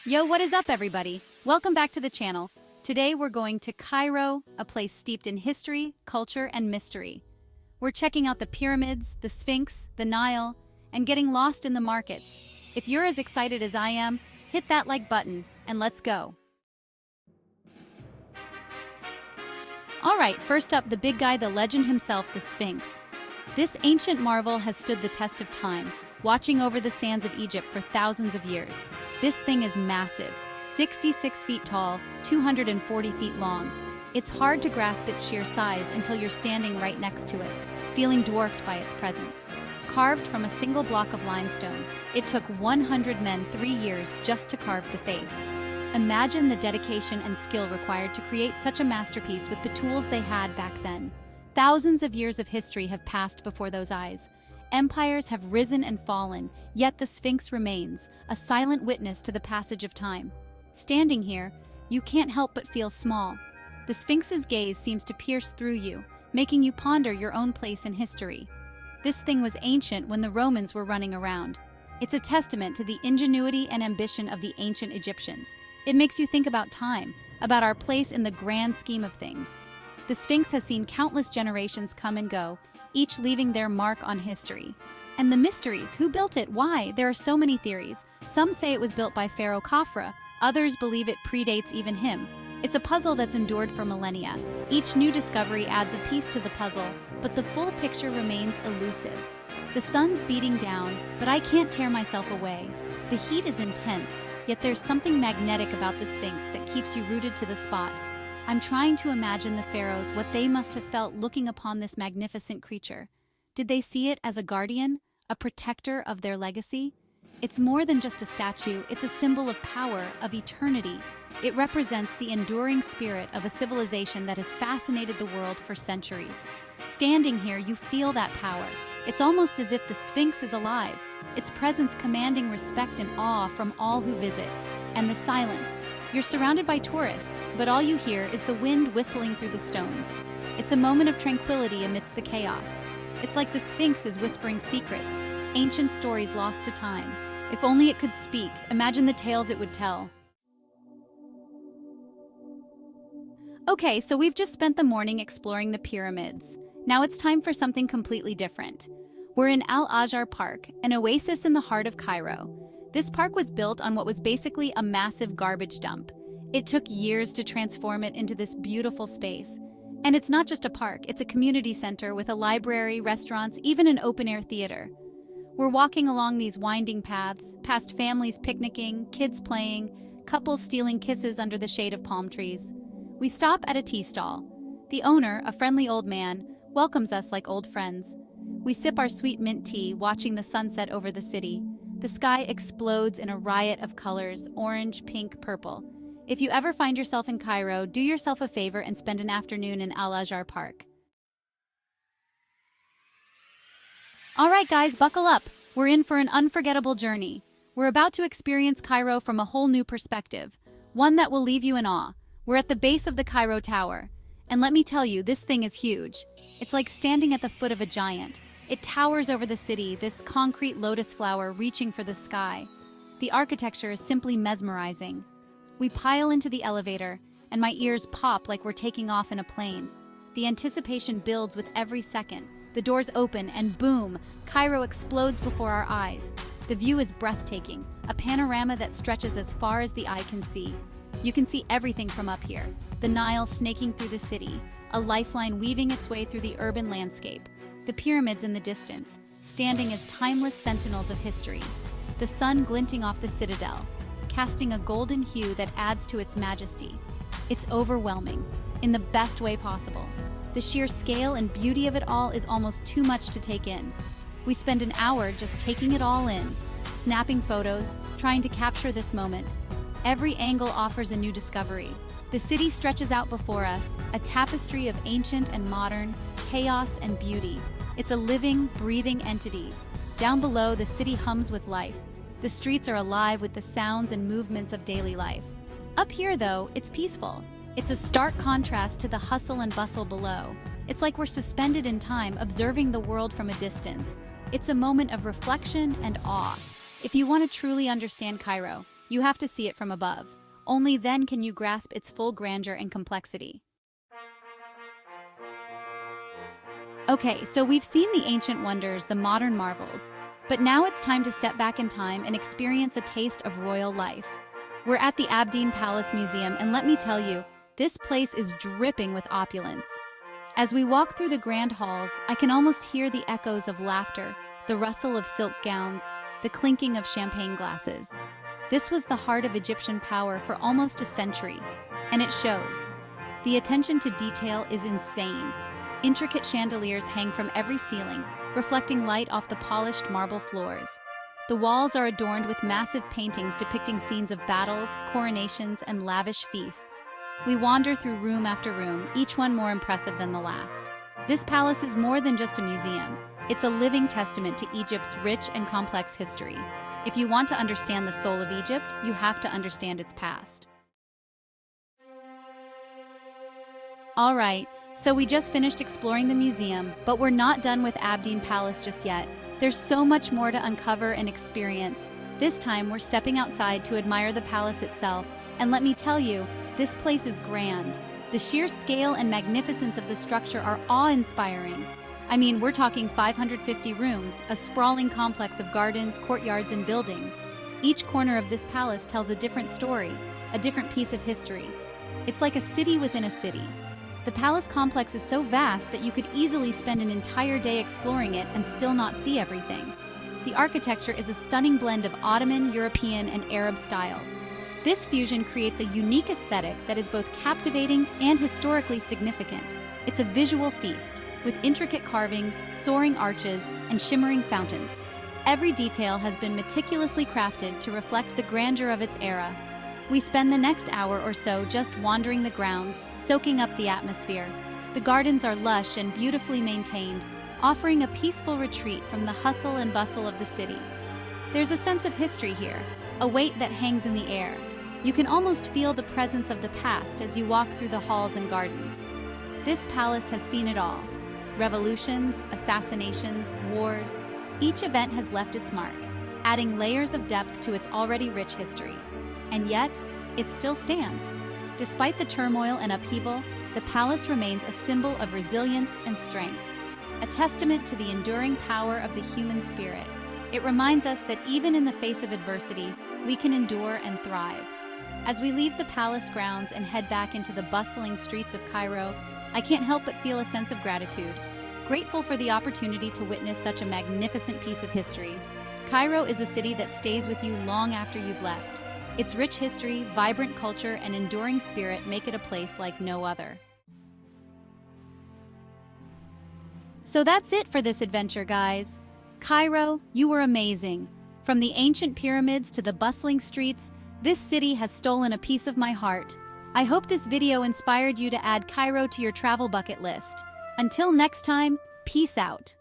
Yo, what is up, everybody? Welcome back to the channel. Today we're going to Cairo, a place steeped in history, culture, and mystery. We're checking out the pyramids, the Sphinx, the Nile, and getting lost in the markets. If you're as excited as I am, hit that like button, and let's go. All right, first up, the big guy, the legend himself, the Sphinx. This ancient marvel has stood the test of time, watching over the sands of Egypt for thousands of years. This thing is massive, 66 feet tall, 240 feet long. It's hard to grasp its sheer size until you're standing right next to it, feeling dwarfed by its presence. Carved from a single block of limestone, it took 100 men 3 years just to carve the face. Imagine the dedication and skill required to create such a masterpiece with the tools they had back then. Thousands of years of history have passed before those eyes. Empires have risen and fallen, yet the Sphinx remains, a silent witness to the passage of time. Standing here, you can't help but feel small. The Sphinx's gaze seems to pierce through you, making you ponder your own place in history. This thing was ancient when the Romans were running around. It's a testament to the ingenuity and ambition of the ancient Egyptians. It makes you think about time, about our place in the grand scheme of things. The Sphinx has seen countless generations come and go, each leaving their mark on history. And the mysteries, who built it, why? There are so many theories. Some say it was built by Pharaoh Khafra, others believe it predates even him. It's a puzzle that's endured for millennia. Each new discovery adds a piece to the puzzle, but the full picture remains elusive. The sun's beating down, but I can't tear myself away. The heat is intense, yet there's something magnetic about the Sphinx that keeps you rooted to the spot. I'm trying to imagine the pharaohs, what they must have felt looking upon this magnificent creature. Did they see it as a guardian, a protector of their legacy? It's more than just a statue, it's a symbol of power, of eternity. It represents the enduring spirit of a civilization that has fascinated the world for centuries. Standing here, you feel that power. It's almost as if the Sphinx is alive, its presence commanding respect and awe from all who visit. And the silence. You're surrounded by tourists, but all you hear is the wind whistling through the stones. It's a moment of tranquility amidst the chaos. It's like the Sphinx is whispering secrets, ancient stories lost to time. If only it could speak, imagine the tales it would tell. Okay, so we've just spent the morning exploring the pyramids. Now it's time for something completely different. We're in Al Ahjar Park, an oasis in the heart of Cairo. This park was built on what was basically a massive garbage dump. It took years to transform it into this beautiful space. And it's not just a park, it's a community center with a library, restaurants, even an open-air theater. We're walking along these winding paths, past families picnicking, kids playing, couples stealing kisses under the shade of palm trees. We stop at a tea stall. The owner, a friendly old man, welcomes us like old friends. We sip our sweet mint tea, watching the sunset over the city. The sky explodes in a riot of colors, orange, pink, purple. If you ever find yourself in Cairo, do yourself a favor and spend an afternoon in Al Ahjar Park. All right, guys, buckle up. We're in for an unforgettable journey. We're about to experience Cairo from a whole new perspective, one that will leave you in awe. We're at the base of the Cairo Tower. And let me tell you, this thing is huge. It's like standing at the foot of a giant. It towers over the city, this concrete lotus flower reaching for the sky. The architecture is simply mesmerizing. We pile into the elevator, and my ears pop like we're taking off in a plane. The anticipation builds with every second. The doors open, and boom, Cairo explodes before our eyes. The view is breathtaking, a panorama that stretches as far as the eye can see. You can see everything from up here. The Nile snaking through the city, a lifeline weaving its way through the urban landscape. The pyramids in the distance, standing as timeless sentinels of history. The sun glinting off the citadel, casting a golden hue that adds to its majesty. It's overwhelming, in the best way possible. The sheer scale and beauty of it all is almost too much to take in. We spend an hour just taking it all in, snapping photos, trying to capture this moment. Every angle offers a new discovery. The city stretches out before us, a tapestry of ancient and modern, chaos and beauty. It's a living, breathing entity. Down below, the city hums with life. The streets are alive with the sounds and movements of daily life. Up here, though, it's peaceful. It's a stark contrast to the hustle and bustle below. It's like we're suspended in time, observing the world from a distance. It's a moment of reflection and awe. If you want to truly understand Cairo, You have to see it from above. Only then can you grasp its full grandeur and complexity. Okay, so we've seen the ancient wonders, the modern marvels, but now it's time to step back in time and experience a taste of royal life. We're at the Aberdeen Palace Museum, and let me tell you, this place is dripping with opulence. As we walk through the grand halls, I can almost hear the echoes of laughter, the rustle of silk gowns, the clinking of champagne glasses. This was the heart of Egyptian power for almost a century, and it shows. The attention to detail is insane. Intricate chandeliers hang from every ceiling, reflecting light off the polished marble floors. The walls are adorned with massive paintings depicting scenes of battles, coronations, and lavish feasts. We wander through room after room, each one more impressive than the last. This palace is more than just a museum. It's a living testament to Egypt's rich and complex history. If you want to understand the soul of Egypt, you have to understand its past. All right, so we just finished exploring the museum, but we're not done with Aberdeen Palace just yet. There's so much more to uncover and experience. This time, we're stepping outside to admire the palace itself, and let me tell you, this place is grand. The sheer scale and magnificence of the structure are awe-inspiring. I mean, we're talking 550 rooms, a sprawling complex of gardens, courtyards, and buildings. Each corner of this palace tells a different story, a different piece of history. It's like a city within a city. The palace complex is so vast that you could easily spend an entire day exploring it and still not see everything. The architecture is a stunning blend of Ottoman, European, and Arab styles. This fusion creates a unique aesthetic that is both captivating and historically significant. It's a visual feast, with intricate carvings, soaring arches, and shimmering fountains. Every detail has been meticulously crafted to reflect the grandeur of its era. We spend the next hour or so just wandering the grounds, soaking up the atmosphere. The gardens are lush and beautifully maintained, offering a peaceful retreat from the hustle and bustle of the city. There's a sense of history here, a weight that hangs in the air. You can almost feel the presence of the past as you walk through the halls and gardens. This palace has seen it all. Revolutions, assassinations, wars. Each event has left its mark, adding layers of depth to its already rich history. And yet, it still stands. Despite the turmoil and upheaval, the palace remains a symbol of resilience and strength, a testament to the enduring power of the human spirit. It reminds us that even in the face of adversity, we can endure and thrive. As we leave the palace grounds and head back into the bustling streets of Cairo, I can't help but feel a sense of gratitude, grateful for the opportunity to witness such a magnificent piece of history. Cairo is a city that stays with you long after you've left. Its rich history, vibrant culture, and enduring spirit make it a place like no other. So that's it for this adventure, guys. Cairo, you were amazing. From the ancient pyramids to the bustling streets, this city has stolen a piece of my heart. I hope this video inspired you to add Cairo to your travel bucket list. Until next time, peace out.